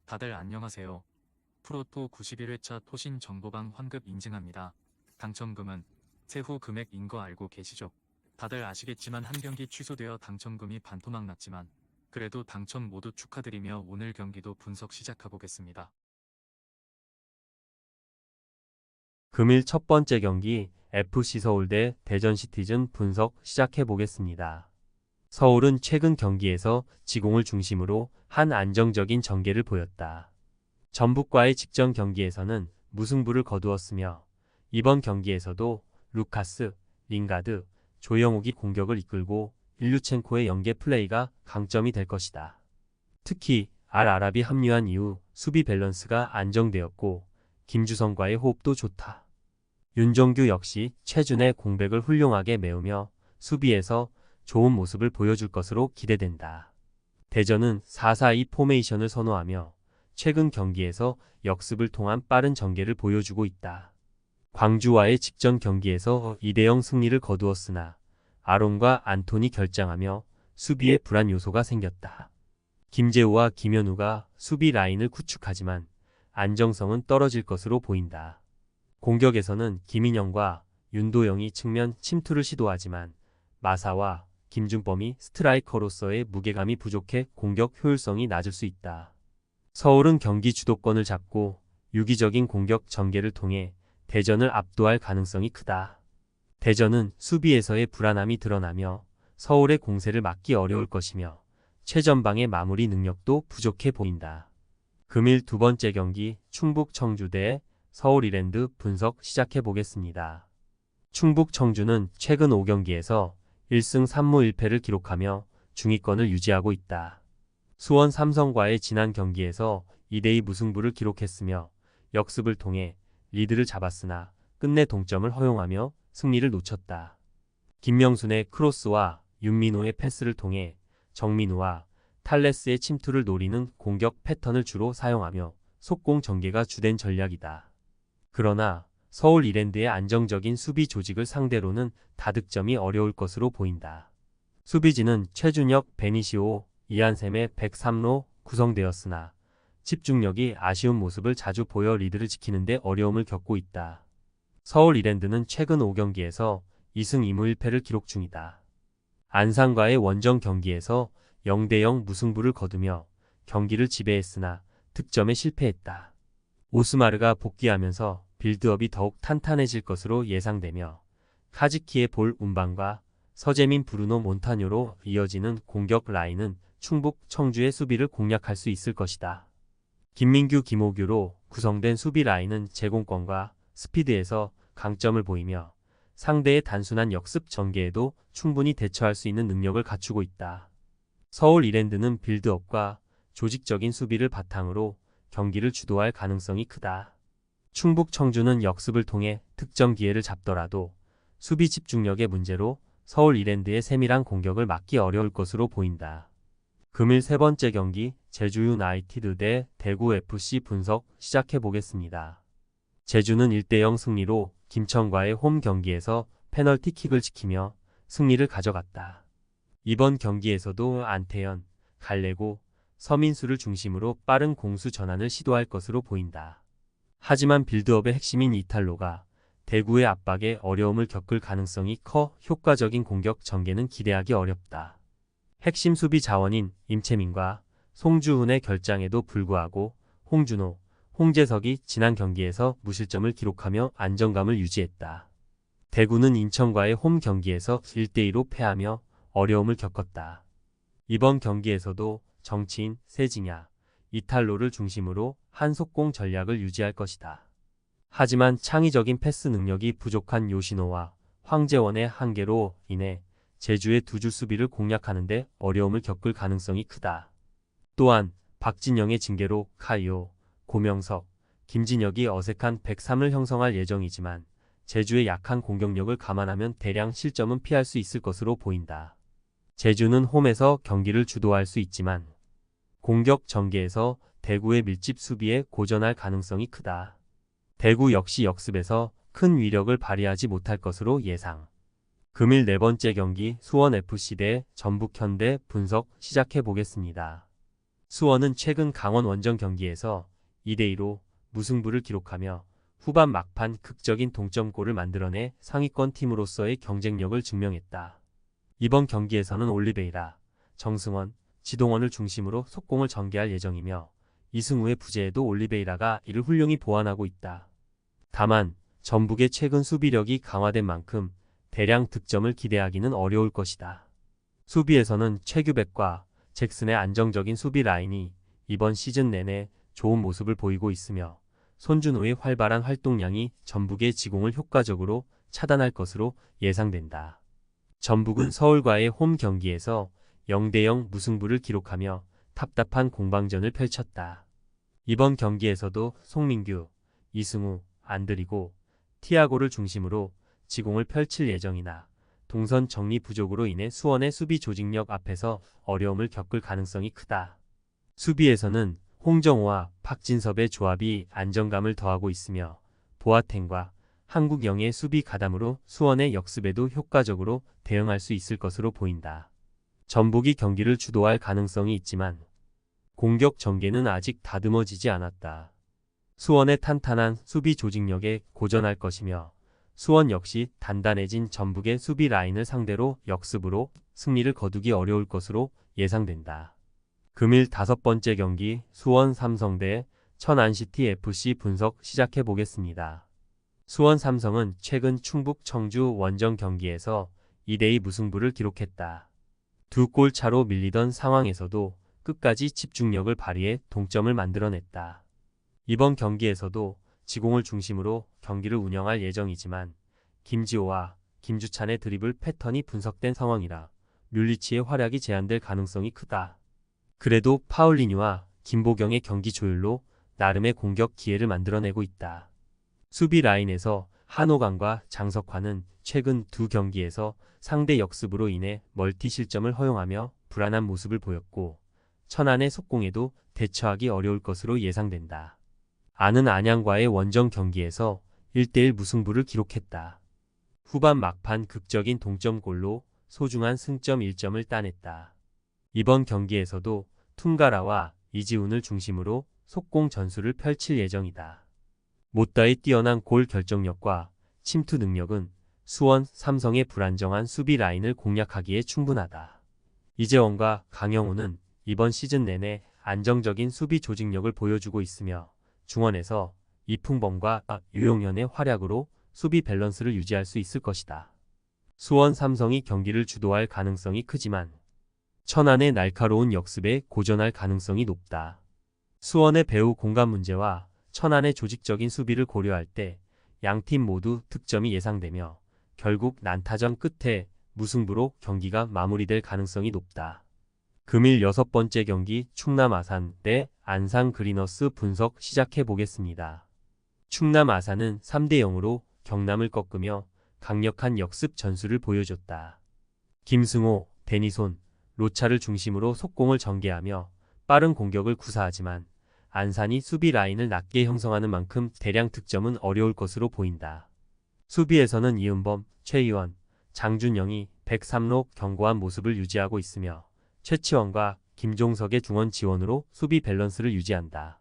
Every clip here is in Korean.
다들 안녕하세요. 프로토 91회차 토신 정보방 환급 인증합니다. 당첨금은 세후 금액인 거 알고 계시죠? 다들 아시겠지만 한 경기 취소되어 당첨금이 반토막 났지만 그래도 당첨 모두 축하드리며 오늘 경기도 분석 시작해보겠습니다. 금일 첫 번째 경기 FC 서울 대 대전 시티즌 분석 시작해 보겠습니다. 서울은 최근 경기에서 지공을 중심으로 한 안정적인 전개를 보였다. 전북과의 직전 경기에서는 무승부를 거두었으며 이번 경기에서도 루카스, 링가드, 조영욱이 공격을 이끌고 일류첸코의 연계 플레이가 강점이 될 것이다. 특히 알아랍이 합류한 이후 수비 밸런스가 안정되었고 김주성과의 호흡도 좋다. 윤종규 역시 최준의 공백을 훌륭하게 메우며 수비에서 좋은 모습을 보여줄 것으로 기대된다. 대전은 4-4-2 포메이션을 선호하며 최근 경기에서 역습을 통한 빠른 전개를 보여주고 있다. 광주와의 직전 경기에서 2-0 승리를 거두었으나 아론과 안톤이 결장하며 수비에 불안 요소가 생겼다. 김재우와 김현우가 수비 라인을 구축하지만 안정성은 떨어질 것으로 보인다. 공격에서는 김인영과 윤도영이 측면 침투를 시도하지만 마사와 김준범이 스트라이커로서의 무게감이 부족해 공격 효율성이 낮을 수 있다. 서울은 경기 주도권을 잡고 유기적인 공격 전개를 통해 대전을 압도할 가능성이 크다. 대전은 수비에서의 불안함이 드러나며 서울의 공세를 막기 어려울 것이며 최전방의 마무리 능력도 부족해 보인다. 금일 두 번째 경기 충북 청주 대 서울 이랜드 분석 시작해 보겠습니다. 충북 청주는 최근 5경기에서 1승 3무 1패를 기록하며 중위권을 유지하고 있다. 수원 삼성과의 지난 경기에서 2대2 무승부를 기록했으며 역습을 통해 리드를 잡았으나 끝내 동점을 허용하며 승리를 놓쳤다. 김명순의 크로스와 윤민호의 패스를 통해 정민우와 탈레스의 침투를 노리는 공격 패턴을 주로 사용하며 속공 전개가 주된 전략이다. 그러나 서울 이랜드의 안정적인 수비 조직을 상대로는 다득점이 어려울 것으로 보인다. 수비진은 최준혁, 베니시오, 이한샘의 103로 구성되었으나 집중력이 아쉬운 모습을 자주 보여 리드를 지키는 데 어려움을 겪고 있다. 서울 이랜드는 최근 5경기에서 2승 2무 1패를 기록 중이다. 안산과의 원정 경기에서 0대0 무승부를 거두며 경기를 지배했으나 득점에 실패했다. 오스마르가 복귀하면서 빌드업이 더욱 탄탄해질 것으로 예상되며 카지키의 볼 운반과 서재민 브루노 몬타뇨로 이어지는 공격 라인은 충북 청주의 수비를 공략할 수 있을 것이다. 김민규 김호규로 구성된 수비 라인은 제공권과 스피드에서 강점을 보이며 상대의 단순한 역습 전개에도 충분히 대처할 수 있는 능력을 갖추고 있다. 서울 이랜드는 빌드업과 조직적인 수비를 바탕으로 경기를 주도할 가능성이 크다. 충북 청주는 역습을 통해 득점 기회를 잡더라도 수비 집중력의 문제로 서울 이랜드의 세밀한 공격을 막기 어려울 것으로 보인다. 금일 세 번째 경기 제주 유나이티드 대 대구 FC 분석 시작해 보겠습니다. 제주는 1대0 승리로 김천과의 홈 경기에서 페널티킥을 지키며 승리를 가져갔다. 이번 경기에서도 안태현, 갈레고, 서민수를 중심으로 빠른 공수 전환을 시도할 것으로 보인다. 하지만 빌드업의 핵심인 이탈로가 대구의 압박에 어려움을 겪을 가능성이 커 효과적인 공격 전개는 기대하기 어렵다. 핵심 수비 자원인 임채민과 송주훈의 결장에도 불구하고 홍준호, 홍재석이 지난 경기에서 무실점을 기록하며 안정감을 유지했다. 대구는 인천과의 홈 경기에서 1대2로 패하며 어려움을 겪었다. 이번 경기에서도 정치인, 세징야, 이탈로를 중심으로 한 속공 전략을 유지할 것이다. 하지만 창의적인 패스 능력이 부족한 요시노와 황재원의 한계로 인해 제주의 두 줄 수비를 공략하는 데 어려움을 겪을 가능성이 크다. 또한 박진영의 징계로 카이오, 고명석, 김진혁이 어색한 103을 형성할 예정이지만 제주의 약한 공격력을 감안하면 대량 실점은 피할 수 있을 것으로 보인다. 제주는 홈에서 경기를 주도할 수 있지만 공격 전개에서 대구의 밀집 수비에 고전할 가능성이 크다. 대구 역시 역습에서 큰 위력을 발휘하지 못할 것으로 예상. 금일 네 번째 경기 수원FC 대 전북현대 분석 시작해 보겠습니다. 수원은 최근 강원 원정 경기에서 2대2로 무승부를 기록하며 후반 막판 극적인 동점골을 만들어내 상위권 팀으로서의 경쟁력을 증명했다. 이번 경기에서는 올리베이라, 정승원, 지동원을 중심으로 속공을 전개할 예정이며 이승우의 부재에도 올리베이라가 이를 훌륭히 보완하고 있다. 다만 전북의 최근 수비력이 강화된 만큼 대량 득점을 기대하기는 어려울 것이다. 수비에서는 최규백과 잭슨의 안정적인 수비 라인이 이번 시즌 내내 좋은 모습을 보이고 있으며 손준호의 활발한 활동량이 전북의 지공을 효과적으로 차단할 것으로 예상된다. 전북은 서울과의 홈 경기에서 0대0 무승부를 기록하며 답답한 공방전을 펼쳤다. 이번 경기에서도 송민규, 이승우, 안드리고, 티아고를 중심으로 지공을 펼칠 예정이나 동선 정리 부족으로 인해 수원의 수비 조직력 앞에서 어려움을 겪을 가능성이 크다. 수비에서는 홍정호와 박진섭의 조합이 안정감을 더하고 있으며 보아탱과 한국영의 수비 가담으로 수원의 역습에도 효과적으로 대응할 수 있을 것으로 보인다. 전북이 경기를 주도할 가능성이 있지만 공격 전개는 아직 다듬어지지 않았다. 수원의 탄탄한 수비 조직력에 고전할 것이며 수원 역시 단단해진 전북의 수비 라인을 상대로 역습으로 승리를 거두기 어려울 것으로 예상된다. 금일 5번째 경기 수원 삼성 대 천안시티 FC 분석 시작해 보겠습니다. 수원 삼성은 최근 충북 청주 원정 경기에서 2대2 무승부를 기록했다. 2골 차로 밀리던 상황에서도 끝까지 집중력을 발휘해 동점을 만들어냈다. 이번 경기에서도 지공을 중심으로 경기를 운영할 예정이지만 김지호와 김주찬의 드리블 패턴이 분석된 상황이라 뮬리치의 활약이 제한될 가능성이 크다. 그래도 파울리뉴와 김보경의 경기 조율로 나름의 공격 기회를 만들어내고 있다. 수비 라인에서 한호강과 장석환은 최근 2경기에서 상대 역습으로 인해 멀티 실점을 허용하며 불안한 모습을 보였고 천안의 속공에도 대처하기 어려울 것으로 예상된다. 안은 안양과의 원정 경기에서 1대1 무승부를 기록했다. 후반 막판 극적인 동점골로 소중한 승점 1점을 따냈다. 이번 경기에서도 퉁가라와 이지훈을 중심으로 속공 전술을 펼칠 예정이다. 못다의 뛰어난 골 결정력과 침투 능력은 수원 삼성의 불안정한 수비 라인을 공략하기에 충분하다. 이재원과 강영우는 이번 시즌 내내 안정적인 수비 조직력을 보여주고 있으며 중원에서 이풍범과 유용현의 활약으로 수비 밸런스를 유지할 수 있을 것이다. 수원 삼성이 경기를 주도할 가능성이 크지만 천안의 날카로운 역습에 고전할 가능성이 높다. 수원의 배후 공간 문제와 천안의 조직적인 수비를 고려할 때 양팀 모두 득점이 예상되며 결국 난타전 끝에 무승부로 경기가 마무리될 가능성이 높다. 금일 6번째 경기 충남 아산 대 안산 그리너스 분석 시작해 보겠습니다. 충남 아산은 3대0으로 경남을 꺾으며 강력한 역습 전술을 보여줬다. 김승호, 데니손, 로차를 중심으로 속공을 전개하며 빠른 공격을 구사하지만 안산이 수비 라인을 낮게 형성하는 만큼 대량 득점은 어려울 것으로 보인다. 수비에서는 이은범, 최희원, 장준영이 103로 견고한 모습을 유지하고 있으며 최치원과 김종석의 중원 지원으로 수비 밸런스를 유지한다.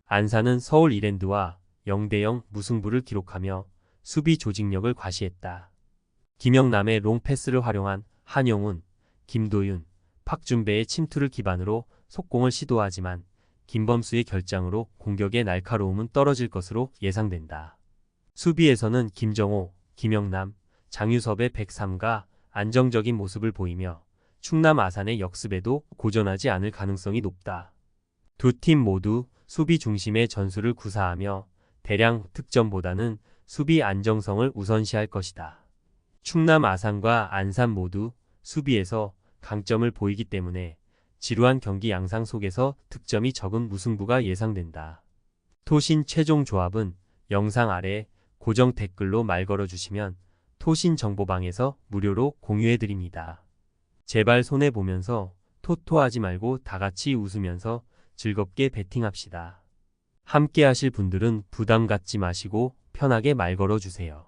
안산은 서울 이랜드와 0대0 무승부를 기록하며 수비 조직력을 과시했다. 김영남의 롱패스를 활용한 한영훈, 김도윤, 박준배의 침투를 기반으로 속공을 시도하지만 김범수의 결장으로 공격의 날카로움은 떨어질 것으로 예상된다. 수비에서는 김정호, 김영남, 장유섭의 103가 안정적인 모습을 보이며 충남 아산의 역습에도 고전하지 않을 가능성이 높다. 두 팀 모두 수비 중심의 전술을 구사하며 대량 득점보다는 수비 안정성을 우선시할 것이다. 충남 아산과 안산 모두 수비에서 강점을 보이기 때문에 지루한 경기 양상 속에서 득점이 적은 무승부가 예상된다. 토신 최종 조합은 영상 아래 고정 댓글로 말 걸어주시면 토신 정보방에서 무료로 공유해드립니다. 제발 손해보면서 토토하지 말고 다같이 웃으면서 즐겁게 베팅합시다. 함께 하실 분들은 부담 갖지 마시고 편하게 말 걸어주세요.